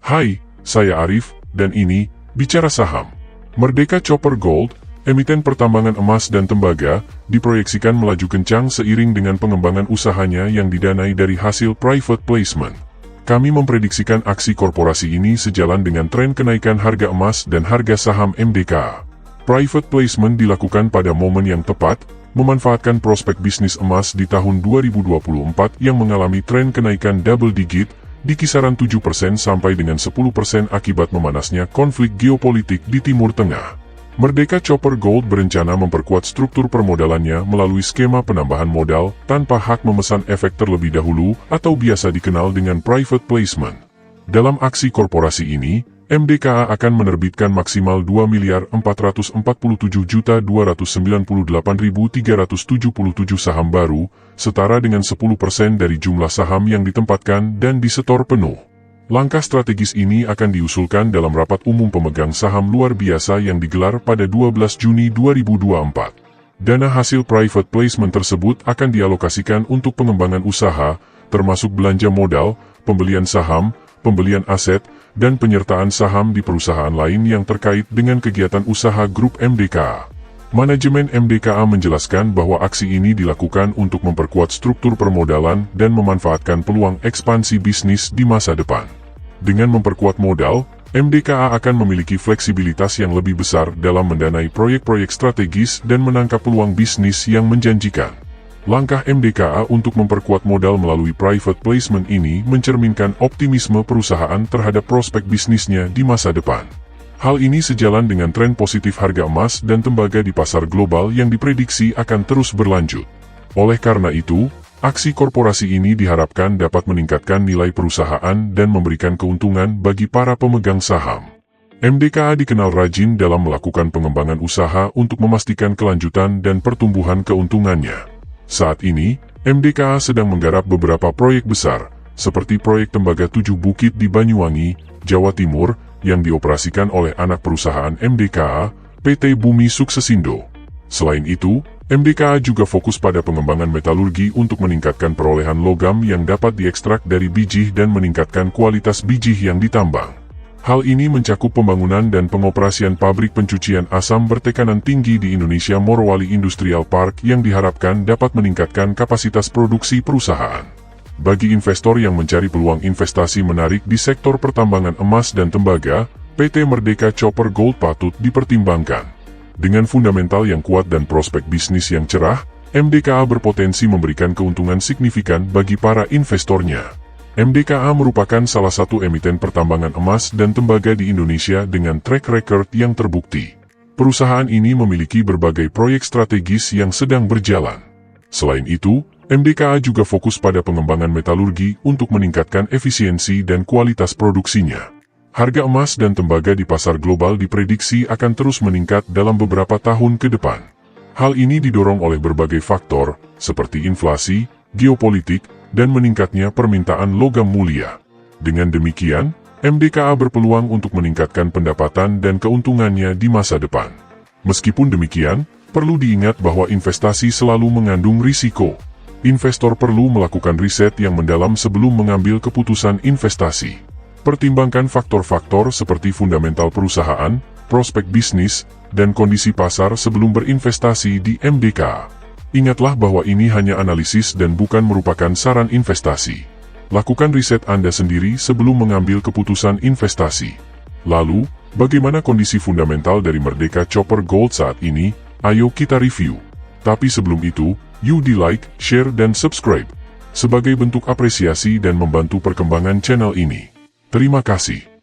Hai, saya Arif, dan ini Bicara Saham. Merdeka Copper Gold, emiten pertambangan emas dan tembaga, diproyeksikan melaju kencang seiring dengan pengembangan usahanya yang didanai dari hasil private placement. Kami memprediksikan aksi korporasi ini sejalan dengan tren kenaikan harga emas dan harga saham MDKA. Private placement dilakukan pada momen yang tepat, memanfaatkan prospek bisnis emas di tahun 2024 yang mengalami tren kenaikan double digit, di kisaran 7% sampai dengan 10% akibat memanasnya konflik geopolitik di Timur Tengah. Merdeka Copper Gold berencana memperkuat struktur permodalannya melalui skema penambahan modal tanpa hak memesan efek terlebih dahulu atau biasa dikenal dengan private placement. Dalam aksi korporasi ini, MDKA akan menerbitkan maksimal 2.447.298.377 saham baru, setara dengan 10% dari jumlah saham yang ditempatkan dan disetor penuh. Langkah strategis ini akan diusulkan dalam rapat umum pemegang saham luar biasa yang digelar pada 12 Juni 2024. Dana hasil private placement tersebut akan dialokasikan untuk pengembangan usaha, termasuk belanja modal, pembelian saham, pembelian aset, dan penyertaan saham di perusahaan lain yang terkait dengan kegiatan usaha grup MDKA. Manajemen MDKA menjelaskan bahwa aksi ini dilakukan untuk memperkuat struktur permodalan dan memanfaatkan peluang ekspansi bisnis di masa depan. Dengan memperkuat modal, MDKA akan memiliki fleksibilitas yang lebih besar dalam mendanai proyek-proyek strategis dan menangkap peluang bisnis yang menjanjikan. Langkah MDKA untuk memperkuat modal melalui private placement ini mencerminkan optimisme perusahaan terhadap prospek bisnisnya di masa depan. Hal ini sejalan dengan tren positif harga emas dan tembaga di pasar global yang diprediksi akan terus berlanjut. Oleh karena itu, aksi korporasi ini diharapkan dapat meningkatkan nilai perusahaan dan memberikan keuntungan bagi para pemegang saham. MDKA dikenal rajin dalam melakukan pengembangan usaha untuk memastikan kelanjutan dan pertumbuhan keuntungannya. Saat ini, MDKA sedang menggarap beberapa proyek besar, seperti proyek Tembaga 7 Bukit di Banyuwangi, Jawa Timur, yang dioperasikan oleh anak perusahaan MDKA, PT Bumi Suksesindo. Selain itu, MDKA juga fokus pada pengembangan metalurgi untuk meningkatkan perolehan logam yang dapat diekstrak dari bijih dan meningkatkan kualitas bijih yang ditambang. Hal ini mencakup pembangunan dan pengoperasian pabrik pencucian asam bertekanan tinggi di Indonesia Morowali Industrial Park yang diharapkan dapat meningkatkan kapasitas produksi perusahaan. Bagi investor yang mencari peluang investasi menarik di sektor pertambangan emas dan tembaga, PT Merdeka Copper Gold patut dipertimbangkan. Dengan fundamental yang kuat dan prospek bisnis yang cerah, MDKA berpotensi memberikan keuntungan signifikan bagi para investornya. MDKA merupakan salah satu emiten pertambangan emas dan tembaga di Indonesia dengan track record yang terbukti. Perusahaan ini memiliki berbagai proyek strategis yang sedang berjalan. Selain itu, MDKA juga fokus pada pengembangan metalurgi untuk meningkatkan efisiensi dan kualitas produksinya. Harga emas dan tembaga di pasar global diprediksi akan terus meningkat dalam beberapa tahun ke depan. Hal ini didorong oleh berbagai faktor, seperti inflasi, geopolitik, dan meningkatnya permintaan logam mulia. Dengan demikian, MDKA berpeluang untuk meningkatkan pendapatan dan keuntungannya di masa depan. Meskipun demikian, perlu diingat bahwa investasi selalu mengandung risiko. Investor perlu melakukan riset yang mendalam sebelum mengambil keputusan investasi. Pertimbangkan faktor-faktor seperti fundamental perusahaan, prospek bisnis, dan kondisi pasar sebelum berinvestasi di MDKA. Ingatlah bahwa ini hanya analisis dan bukan merupakan saran investasi. Lakukan riset Anda sendiri sebelum mengambil keputusan investasi. Lalu, bagaimana kondisi fundamental dari Merdeka Copper Gold saat ini? Ayo kita review. Tapi sebelum itu, you di-like, share, dan subscribe, sebagai bentuk apresiasi dan membantu perkembangan channel ini. Terima kasih.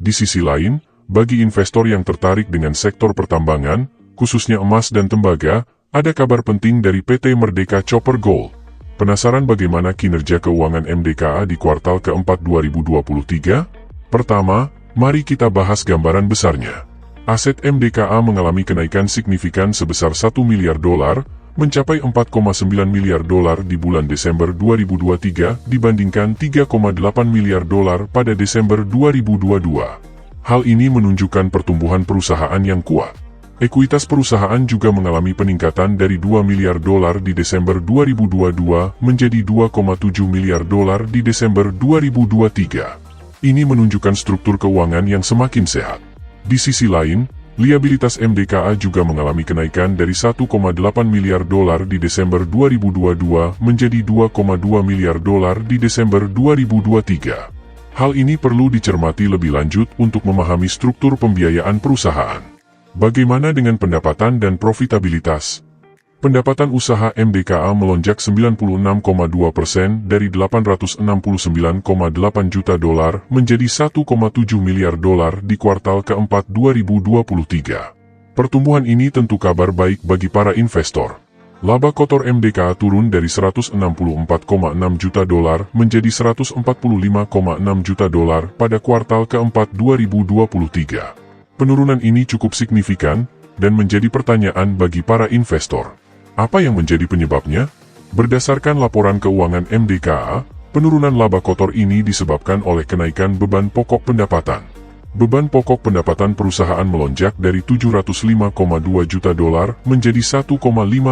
Di sisi lain, bagi investor yang tertarik dengan sektor pertambangan, khususnya emas dan tembaga, ada kabar penting dari PT Merdeka Copper Gold. Penasaran bagaimana kinerja keuangan MDKA di kuartal keempat 2023? Pertama, mari kita bahas gambaran besarnya. Aset MDKA mengalami kenaikan signifikan sebesar $1 miliar, mencapai 4,9 miliar dolar di bulan Desember 2023 dibandingkan 3,8 miliar dolar pada Desember 2022. Hal ini menunjukkan pertumbuhan perusahaan yang kuat. Ekuitas perusahaan juga mengalami peningkatan dari 2 miliar dolar di Desember 2022 menjadi 2,7 miliar dolar di Desember 2023. Ini menunjukkan struktur keuangan yang semakin sehat. Di sisi lain, liabilitas MDKA juga mengalami kenaikan dari 1,8 miliar dolar di Desember 2022 menjadi 2,2 miliar dolar di Desember 2023. Hal ini perlu dicermati lebih lanjut untuk memahami struktur pembiayaan perusahaan. Bagaimana dengan pendapatan dan profitabilitas? Pendapatan usaha MDKA melonjak 96,2% dari 869,8 juta dolar menjadi 1,7 miliar dolar di kuartal keempat 2023. Pertumbuhan ini tentu kabar baik bagi para investor. Laba kotor MDKA turun dari 164,6 juta dolar menjadi 145,6 juta dolar pada kuartal keempat 2023. Penurunan ini cukup signifikan dan menjadi pertanyaan bagi para investor. Apa yang menjadi penyebabnya? Berdasarkan laporan keuangan MDKA, penurunan laba kotor ini disebabkan oleh kenaikan beban pokok pendapatan. Beban pokok pendapatan perusahaan melonjak dari 705,2 juta dolar menjadi 1,5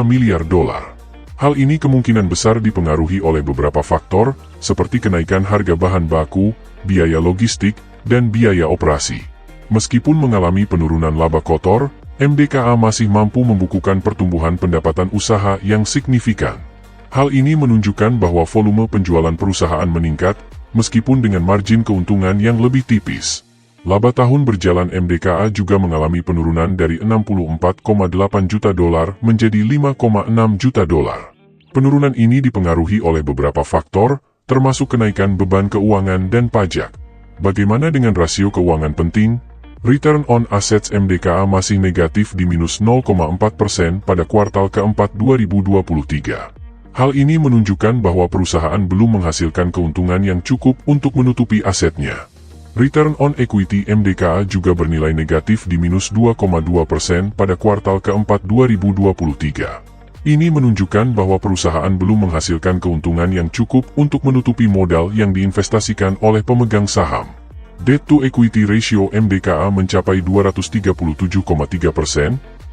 miliar dolar. Hal ini kemungkinan besar dipengaruhi oleh beberapa faktor, seperti kenaikan harga bahan baku, biaya logistik, dan biaya operasi. Meskipun mengalami penurunan laba kotor, MDKA masih mampu membukukan pertumbuhan pendapatan usaha yang signifikan. Hal ini menunjukkan bahwa volume penjualan perusahaan meningkat, meskipun dengan margin keuntungan yang lebih tipis. Laba tahun berjalan MDKA juga mengalami penurunan dari 64,8 juta dolar menjadi 5,6 juta dolar. Penurunan ini dipengaruhi oleh beberapa faktor, termasuk kenaikan beban keuangan dan pajak. Bagaimana dengan rasio keuangan penting? Return on Assets MDKA masih negatif di minus 0,4% pada kuartal keempat 2023. Hal ini menunjukkan bahwa perusahaan belum menghasilkan keuntungan yang cukup untuk menutupi asetnya. Return on Equity MDKA juga bernilai negatif di minus 2,2% pada kuartal keempat 2023. Ini menunjukkan bahwa perusahaan belum menghasilkan keuntungan yang cukup untuk menutupi modal yang diinvestasikan oleh pemegang saham. Debt to Equity Ratio MDKA mencapai 237,3%,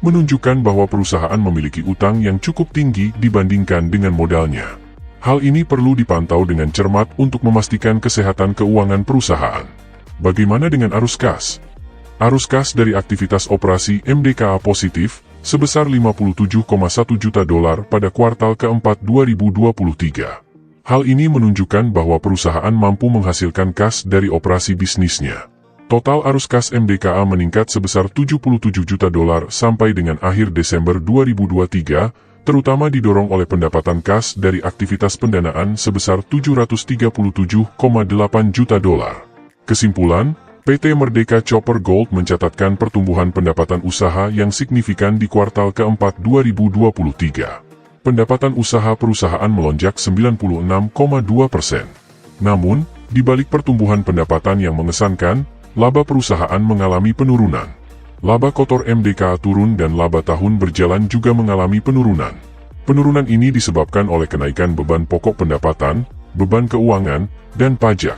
menunjukkan bahwa perusahaan memiliki utang yang cukup tinggi dibandingkan dengan modalnya. Hal ini perlu dipantau dengan cermat untuk memastikan kesehatan keuangan perusahaan. Bagaimana dengan arus kas? Arus kas dari aktivitas operasi MDKA positif, sebesar 57,1 juta dolar pada kuartal keempat 2023. Hal ini menunjukkan bahwa perusahaan mampu menghasilkan kas dari operasi bisnisnya. Total arus kas MDKA meningkat sebesar 77 juta dolar sampai dengan akhir Desember 2023, terutama didorong oleh pendapatan kas dari aktivitas pendanaan sebesar 737,8 juta dolar. Kesimpulan, PT Merdeka Copper Gold mencatatkan pertumbuhan pendapatan usaha yang signifikan di kuartal keempat 2023. Pendapatan usaha perusahaan melonjak 96,2%. Namun, di balik pertumbuhan pendapatan yang mengesankan, laba perusahaan mengalami penurunan. Laba kotor MDKA turun dan laba tahun berjalan juga mengalami penurunan. Penurunan ini disebabkan oleh kenaikan beban pokok pendapatan, beban keuangan, dan pajak.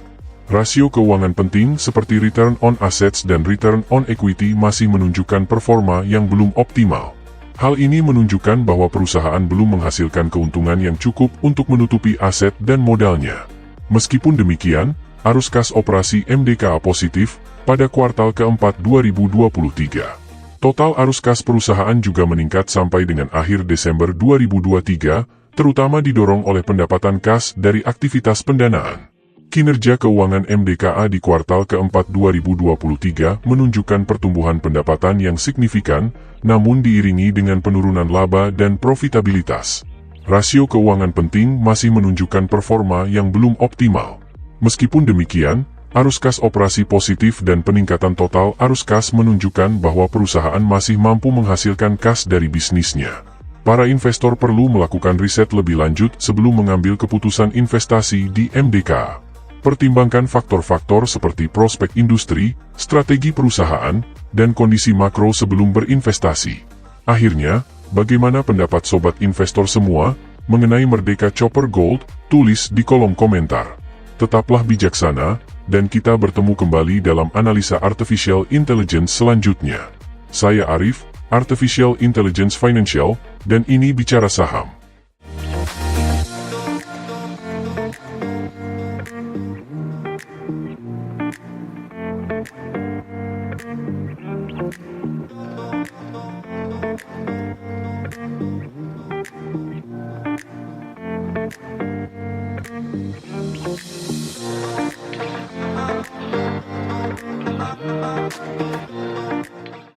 Rasio keuangan penting seperti Return on Assets dan Return on Equity masih menunjukkan performa yang belum optimal. Hal ini menunjukkan bahwa perusahaan belum menghasilkan keuntungan yang cukup untuk menutupi aset dan modalnya. Meskipun demikian, arus kas operasi MDKA positif pada kuartal keempat 2023. Total arus kas perusahaan juga meningkat sampai dengan akhir Desember 2023, terutama didorong oleh pendapatan kas dari aktivitas pendanaan. Kinerja keuangan MDKA di kuartal keempat 2023 menunjukkan pertumbuhan pendapatan yang signifikan, namun diiringi dengan penurunan laba dan profitabilitas. Rasio keuangan penting masih menunjukkan performa yang belum optimal. Meskipun demikian, arus kas operasi positif dan peningkatan total arus kas menunjukkan bahwa perusahaan masih mampu menghasilkan kas dari bisnisnya. Para investor perlu melakukan riset lebih lanjut sebelum mengambil keputusan investasi di MDKA. Pertimbangkan faktor-faktor seperti prospek industri, strategi perusahaan, dan kondisi makro sebelum berinvestasi. Akhirnya, Bagaimana pendapat sobat investor semua mengenai Merdeka Copper Gold? Tulis di kolom komentar. Tetaplah bijaksana, dan kita bertemu kembali dalam analisa Artificial Intelligence selanjutnya. Saya Arif, Artificial Intelligence Financial, dan ini Bicara Saham.